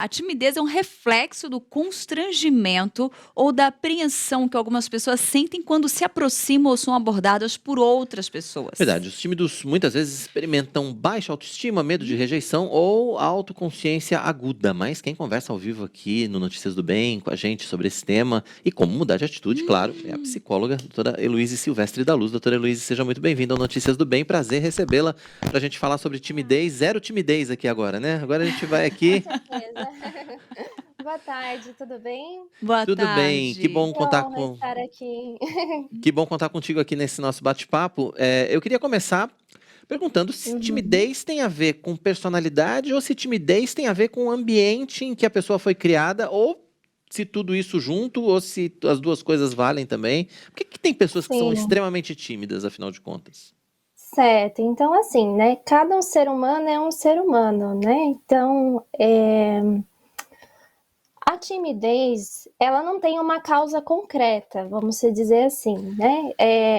A timidez é um reflexo do constrangimento ou da apreensão que algumas pessoas sentem quando se aproximam ou são abordadas por outras pessoas. Verdade, os tímidos muitas vezes experimentam baixa autoestima, medo de rejeição ou autoconsciência aguda. Mas quem conversa ao vivo aqui no Notícias do Bem com a gente sobre esse tema e como mudar de atitude, claro, é a psicóloga, doutora Heloíse Silvestre da Luz. Doutora Heloíse, seja muito bem-vinda ao Notícias do Bem. Prazer recebê-la para a gente falar sobre timidez. Zero timidez aqui agora, né? Agora a gente vai aqui. Beleza. Boa tarde, tudo bem? Boa Tudo bem, que tarde. bom Que contar honra estar aqui. que bom contar contigo aqui nesse nosso bate-papo. Eu queria começar perguntando se Uhum. timidez tem a ver com personalidade ou se timidez tem a ver com o ambiente em que a pessoa foi criada, ou se tudo isso junto, ou se as duas coisas valem também. Por que tem pessoas que são Sim, extremamente tímidas, afinal de contas? certo. Então, assim, né? Cada um ser humano é um ser humano, né? Então, a timidez, ela não tem uma causa concreta, vamos dizer assim, né?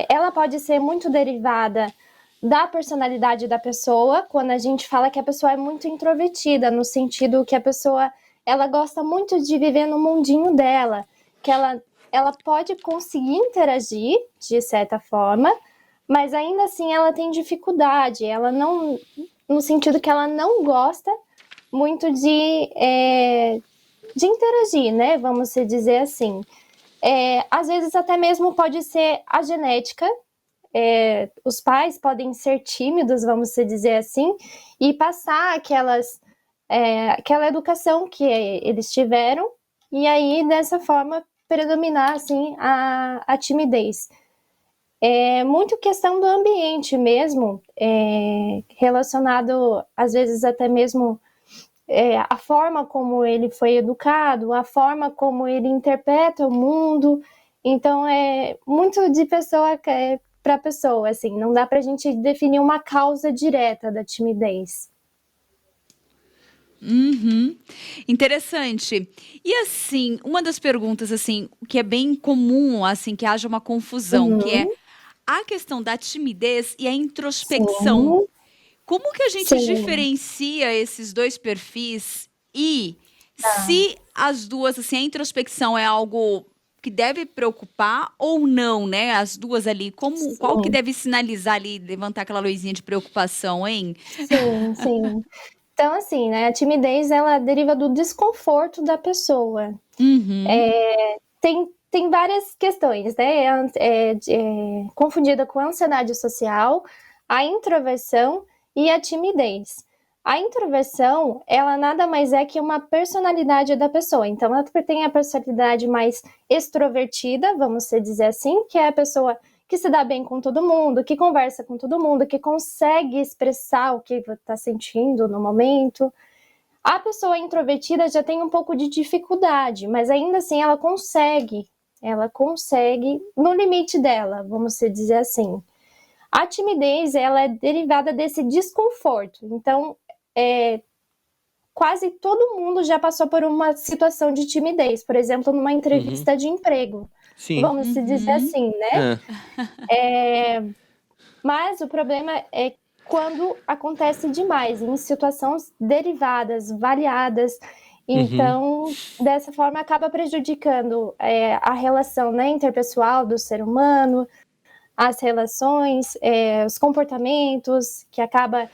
Ela pode ser muito derivada da personalidade da pessoa, quando a gente fala que a pessoa é muito introvertida, no sentido que a pessoa ela gosta muito de viver no mundinho dela, que ela pode conseguir interagir de certa forma, mas ainda assim ela tem dificuldade, ela não, no sentido que ela não gosta muito de interagir, né? Vamos dizer assim. Às vezes até mesmo pode ser a genética. Os pais podem ser tímidos, vamos dizer assim, e passar aquela educação que eles tiveram, e aí dessa forma predominar assim a timidez. É muito questão do ambiente mesmo, relacionado às vezes até mesmo a forma como ele foi educado, a forma como ele interpreta o mundo. Então, é muito de pessoa para pessoa, assim, não dá para a gente definir uma causa direta da timidez. Uhum. Interessante. E assim, uma das perguntas assim, que é bem comum, assim, que haja uma confusão, que é Uhum, a questão da timidez e a introspecção. sim, Como que a gente sim, diferencia esses dois perfis e tá, se as duas, assim, a introspecção é algo que deve preocupar ou não, né? As duas ali, qual que sim, deve sinalizar ali, levantar aquela luzinha de preocupação, hein? sim, sim. Então, assim, né, a timidez, ela deriva do desconforto da pessoa. Uhum. Tem várias questões, né? Confundida com a ansiedade social, a introversão e a timidez. A introversão, ela nada mais é que uma personalidade da pessoa. Então, ela tem a personalidade mais extrovertida, vamos dizer assim, que é a pessoa que se dá bem com todo mundo, que conversa com todo mundo, que consegue expressar o que está sentindo no momento. A pessoa introvertida já tem um pouco de dificuldade, mas ainda assim ela consegue no limite dela, vamos dizer assim. A timidez, ela é derivada desse desconforto. Então, quase todo mundo já passou por uma situação de timidez, por exemplo, numa Uhum, entrevista de emprego, sim. vamos dizer Uhum. assim, né? É. Mas o problema é quando acontece demais, em situações derivadas, variadas. Uhum. Então, dessa forma, acaba prejudicando a relação, né, interpessoal do ser humano, as relações, os comportamentos, que acaba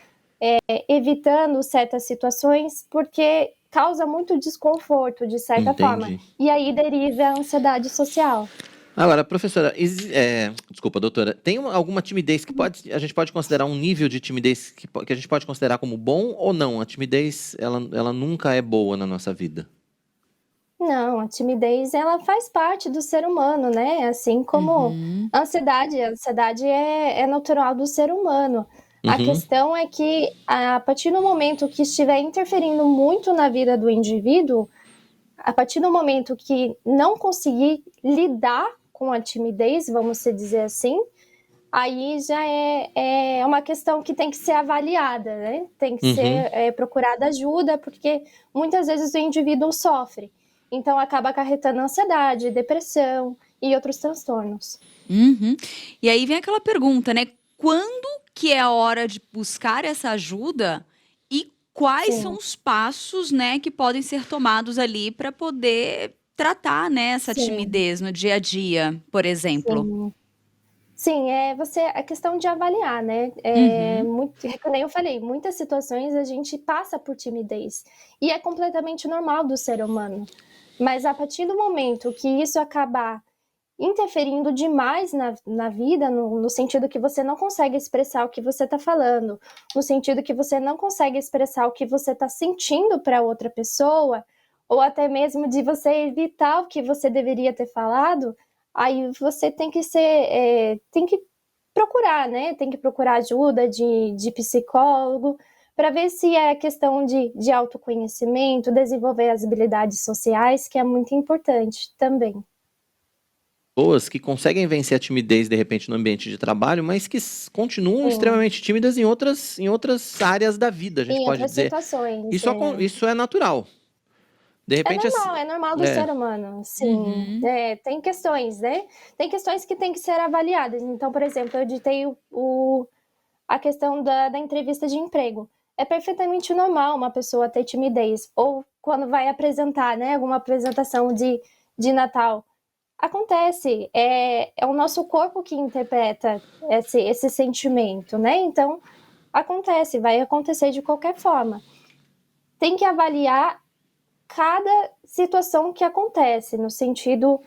evitando certas situações, porque causa muito desconforto, de certa forma. Entendi. E aí deriva a ansiedade social. Agora, professora, desculpa, doutora, tem alguma timidez que a gente pode considerar um nível de timidez que a gente pode considerar como bom ou não? A timidez, ela nunca é boa na nossa vida. Não, a timidez ela faz parte do ser humano, né? Assim como Uhum. a ansiedade é natural do ser humano. A Uhum, questão é que, a partir do momento que estiver interferindo muito na vida do indivíduo, a partir do momento que não conseguir lidar com a timidez, vamos dizer assim, aí já é uma questão que tem que ser avaliada, né? Tem que uhum, ser procurada ajuda, porque muitas vezes o indivíduo sofre. Então acaba acarretando ansiedade, depressão e outros transtornos. Uhum. E aí vem aquela pergunta, né? Quando que é a hora de buscar essa ajuda e quais Sim. são os passos, né, que podem ser tomados ali para poder tratar, né, essa Sim. timidez no dia a dia, por exemplo. Sim. Sim, a questão de avaliar, né? Que nem eu falei, muitas situações a gente passa por timidez e é completamente normal do ser humano. Mas a partir do momento que isso acabar interferindo demais na vida, no sentido que você não consegue expressar o que você está falando, no sentido que você não consegue expressar o que você está sentindo para outra pessoa, ou até mesmo de você evitar o que você deveria ter falado, aí você tem que procurar, né? Tem que procurar ajuda de psicólogo para ver se é questão de autoconhecimento, desenvolver as habilidades sociais, que é muito importante também. Pessoas que conseguem vencer a timidez, de repente, no ambiente de trabalho, mas que continuam Sim. extremamente tímidas em outras áreas da vida, a gente Em pode outras dizer. situações. Isso é natural. De repente, É normal do ser humano, sim. Tem questões, né? Tem questões que têm que ser avaliadas. Então, por exemplo, eu editei a questão da entrevista de emprego. É perfeitamente normal uma pessoa ter timidez. Ou quando vai apresentar, né? Alguma apresentação de Natal. Acontece. É o nosso corpo que interpreta esse sentimento, né? Então, acontece, vai acontecer de qualquer forma. Tem que avaliar cada situação que acontece, no sentido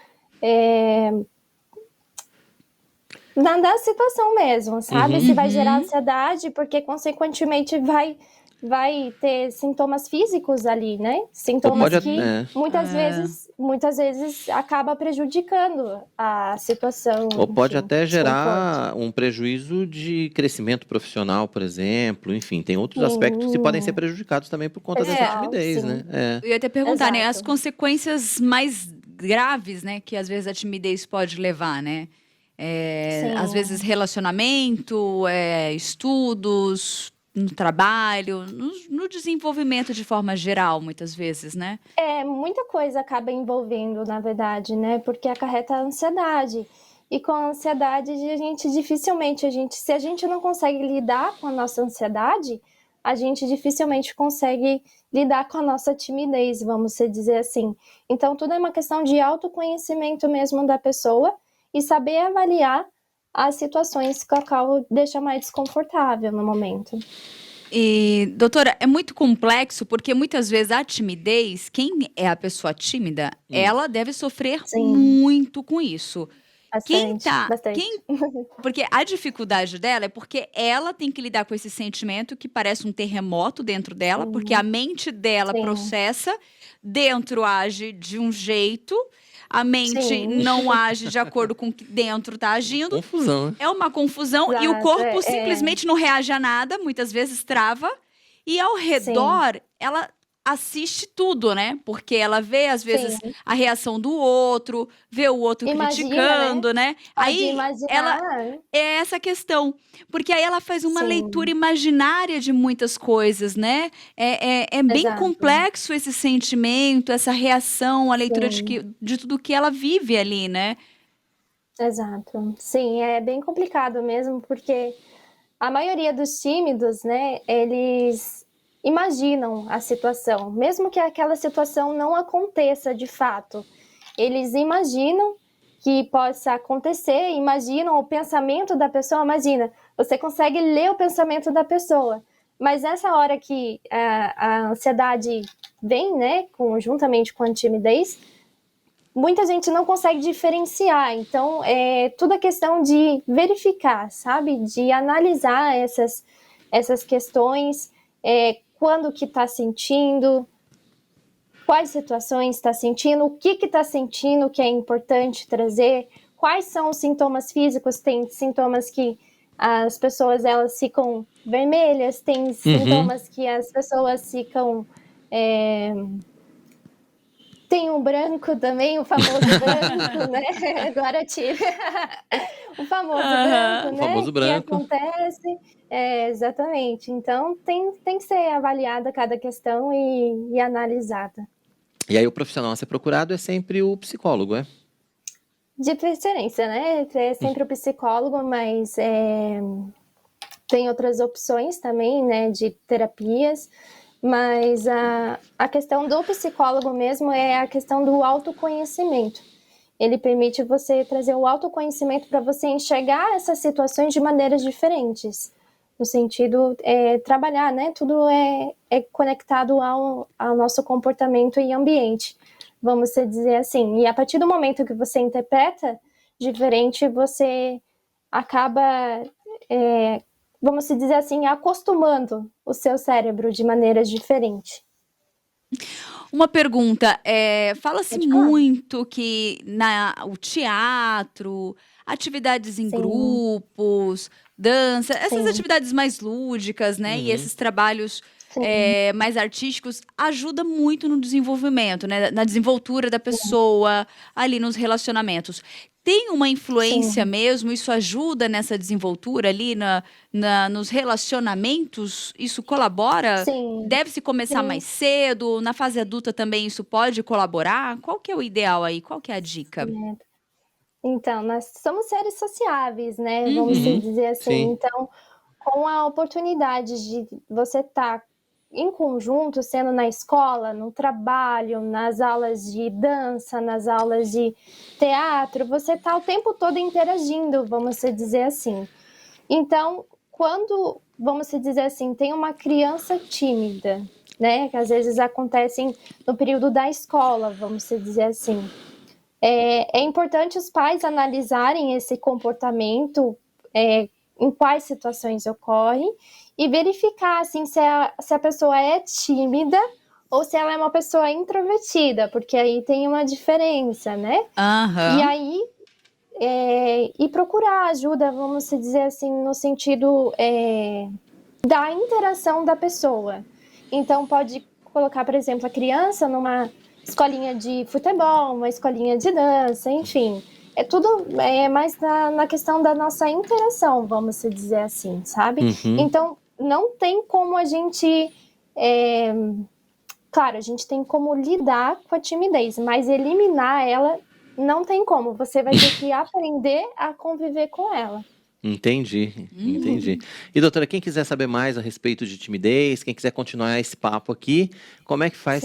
da situação mesmo, sabe? Se vai gerar ansiedade, porque consequentemente vai ter sintomas físicos ali, né? Sintomas que muitas vezes acaba prejudicando a situação. Ou pode enfim, até desconforto. gerar um prejuízo de crescimento profissional, por exemplo. Enfim, tem outros aspectos que podem ser prejudicados também por conta dessa timidez, sim. né? Eu ia até perguntar, né, as Exato. consequências mais graves, né, que às vezes a timidez pode levar, né? Às vezes relacionamento, estudos, no trabalho, no desenvolvimento de forma geral, muitas vezes, né? Muita coisa acaba envolvendo, na verdade, né? Porque acarreta a ansiedade. E com a ansiedade, a gente dificilmente, se a gente não consegue lidar com a nossa ansiedade, a gente dificilmente consegue lidar com a nossa timidez, vamos dizer assim. Então, tudo é uma questão de autoconhecimento mesmo da pessoa e saber avaliar as situações que a qual deixa mais desconfortável no momento. E, doutora, é muito complexo porque muitas vezes a timidez, quem é a pessoa tímida, ela deve sofrer muito com isso. Bastante. Porque a dificuldade dela é porque ela tem que lidar com esse sentimento que parece um terremoto dentro dela, porque a mente dela processa, dentro age de um jeito, a mente não age de acordo com o que dentro está agindo. Confusão, né? É uma confusão e o corpo simplesmente não reage a nada, muitas vezes trava. E ao redor, ela assiste tudo, né? Porque ela vê, às vezes, a reação do outro, vê o outro criticando, né? Aí, ela é essa questão. Porque aí ela faz uma leitura imaginária de muitas coisas, né? É bem complexo esse sentimento, essa reação, a leitura de tudo que ela vive ali, né? Exato. Sim, é bem complicado mesmo, porque a maioria dos tímidos, né, eles imaginam a situação, mesmo que aquela situação não aconteça de fato. Eles imaginam que possa acontecer, imaginam o pensamento da pessoa, imagina, você consegue ler o pensamento da pessoa, mas nessa hora que a ansiedade vem, né, juntamente com a timidez, muita gente não consegue diferenciar, então tudo é questão de verificar, sabe? De analisar essas questões, quando que está sentindo, quais situações está sentindo, o que está sentindo que é importante trazer, quais são os sintomas físicos, tem sintomas que as pessoas elas ficam vermelhas, tem sintomas que as pessoas ficam... Tem o branco também, o famoso branco, né? Agora tive o famoso branco, né? O famoso branco. Que acontece. Exatamente. Então, tem que ser avaliada cada questão e analisada. E aí, o profissional a ser procurado é sempre o psicólogo, é? De preferência, né? É sempre o psicólogo, mas tem outras opções também, né? De terapias. Mas a questão do psicólogo mesmo é a questão do autoconhecimento. Ele permite você trazer o autoconhecimento para você enxergar essas situações de maneiras diferentes. No sentido, trabalhar, né? Tudo é conectado ao nosso comportamento e ambiente, vamos dizer assim. E a partir do momento que você interpreta diferente, você acaba, vamos dizer assim, acostumando o seu cérebro de maneiras diferentes. Uma pergunta, fala-se muito que o teatro, atividades em grupos, dança, essas atividades mais lúdicas, né? E esses trabalhos mais artísticos ajuda muito no desenvolvimento, né? Na desenvoltura da pessoa, ali nos relacionamentos. Tem uma influência mesmo? Isso ajuda nessa desenvoltura ali nos relacionamentos? Isso colabora? Sim. Deve-se começar mais cedo? Na fase adulta também isso pode colaborar? Qual que é o ideal aí? Qual que é a dica? Então, nós somos seres sociáveis, né? Vamos dizer assim. Sim. Então, com a oportunidade de você estar em conjunto, sendo na escola, no trabalho, nas aulas de dança, nas aulas de teatro, você está o tempo todo interagindo, vamos dizer assim. Então, quando, vamos dizer assim, tem uma criança tímida, né, que às vezes acontecem no período da escola, vamos dizer assim, é importante os pais analisarem esse comportamento, em quais situações ocorre, e verificar assim, se a pessoa é tímida ou se ela é uma pessoa introvertida, porque aí tem uma diferença, né? E aí, e procurar ajuda, vamos dizer assim, no sentido da interação da pessoa. Então, pode colocar, por exemplo, a criança numa escolinha de futebol, uma escolinha de dança, enfim. É tudo mais na questão da nossa interação, vamos dizer assim, sabe? Então, não tem como a gente... claro, a gente tem como lidar com a timidez, mas eliminar ela não tem como. Você vai ter que aprender a conviver com ela. Entendi. E doutora, quem quiser saber mais a respeito de timidez, quem quiser continuar esse papo aqui, como é que faz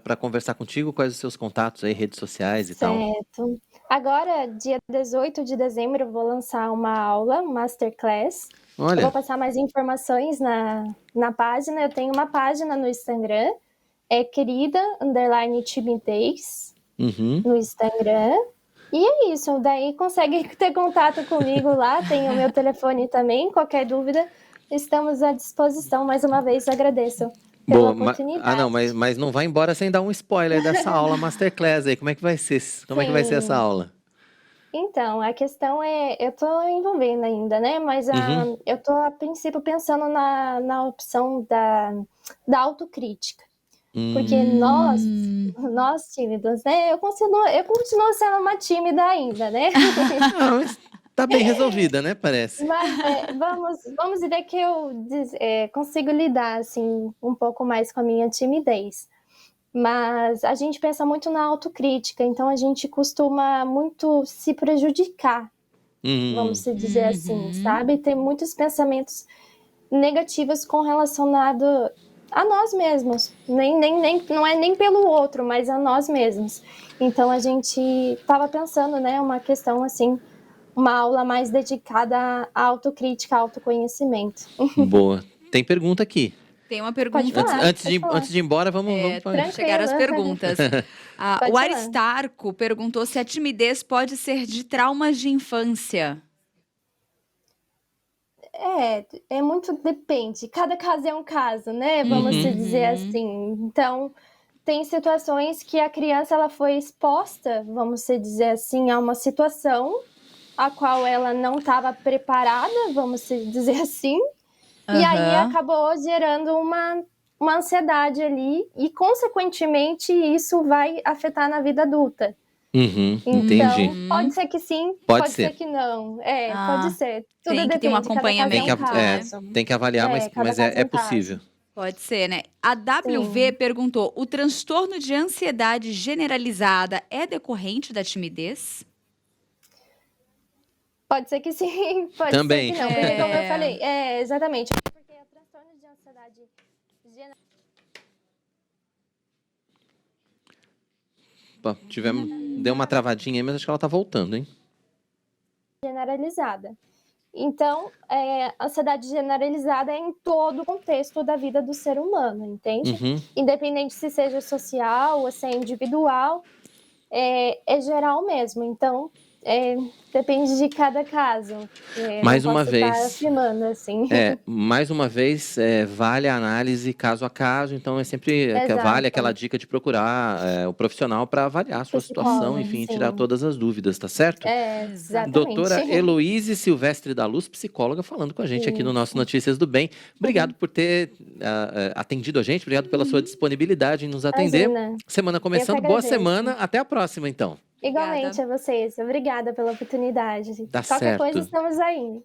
para conversar contigo? Quais os seus contatos aí, redes sociais e tal? Certo. Agora, dia 18 de dezembro, eu vou lançar uma aula, Masterclass. Olha. Eu vou passar mais informações na página. Eu tenho uma página no Instagram, querida_timidez, no Instagram. E é isso, daí consegue ter contato comigo lá, tem o meu telefone também, qualquer dúvida, estamos à disposição. Mais uma vez, agradeço pela oportunidade. Não, mas não vai embora sem dar um spoiler dessa aula Masterclass aí, como é que vai ser? Como é que vai ser essa aula? Então, a questão eu tô envolvendo ainda, né, mas eu tô a princípio pensando na opção da autocrítica. Porque nós tímidos, né? Eu continuo sendo uma tímida ainda, né? Não, mas tá bem resolvida, né? Parece. Mas vamos dizer que eu consigo lidar assim um pouco mais com a minha timidez. Mas a gente pensa muito na autocrítica, então a gente costuma muito se prejudicar, vamos dizer assim, sabe? Tem muitos pensamentos negativos relacionado a nós mesmos, não é nem pelo outro, mas a nós mesmos. Então a gente estava pensando, né, uma questão assim, uma aula mais dedicada à autocrítica, ao autoconhecimento. Boa. Tem pergunta aqui. Tem uma pergunta. Antes de ir embora, vamos chegar às perguntas. O Aristarco perguntou se a timidez pode ser de traumas de infância. Muito depende. Cada caso é um caso, né? Vamos dizer assim. Então, tem situações que a criança ela foi exposta, vamos dizer assim, a uma situação a qual ela não estava preparada, vamos dizer assim, e aí acabou gerando uma ansiedade ali e, consequentemente, isso vai afetar na vida adulta. Então, entendi. pode ser que sim, pode ser que não. Pode ser. Tudo tem que depende, ter um acompanhamento. Tem que avaliar, mas é possível. Pode ser, né? A WV perguntou: o transtorno de ansiedade generalizada é decorrente da timidez? Pode ser que sim, pode Também. ser que não. Porque, como eu falei, exatamente. Porque o transtorno de ansiedade generalizada Opa, deu uma travadinha aí, mas acho que ela tá voltando, hein? Generalizada. Então, a ansiedade generalizada é em todo o contexto da vida do ser humano, entende? Independente se seja social ou se é individual, é geral mesmo. Então, depende de cada caso. Mais não uma posso vez. estar afirmando, assim. Mais uma vez, vale a análise caso a caso, então sempre vale aquela dica de procurar o profissional para avaliar a sua situação, enfim, tirar todas as dúvidas, tá certo? Exatamente. Doutora Heloíse Silvestre da Luz, psicóloga, falando com a gente aqui no nosso Notícias do Bem. Obrigado por ter atendido a gente, obrigado pela sua disponibilidade em nos atender. Semana começando, boa semana, até a próxima então. Igualmente a vocês, obrigada pela oportunidade. Tá Qualquer certo. coisa, estamos aí.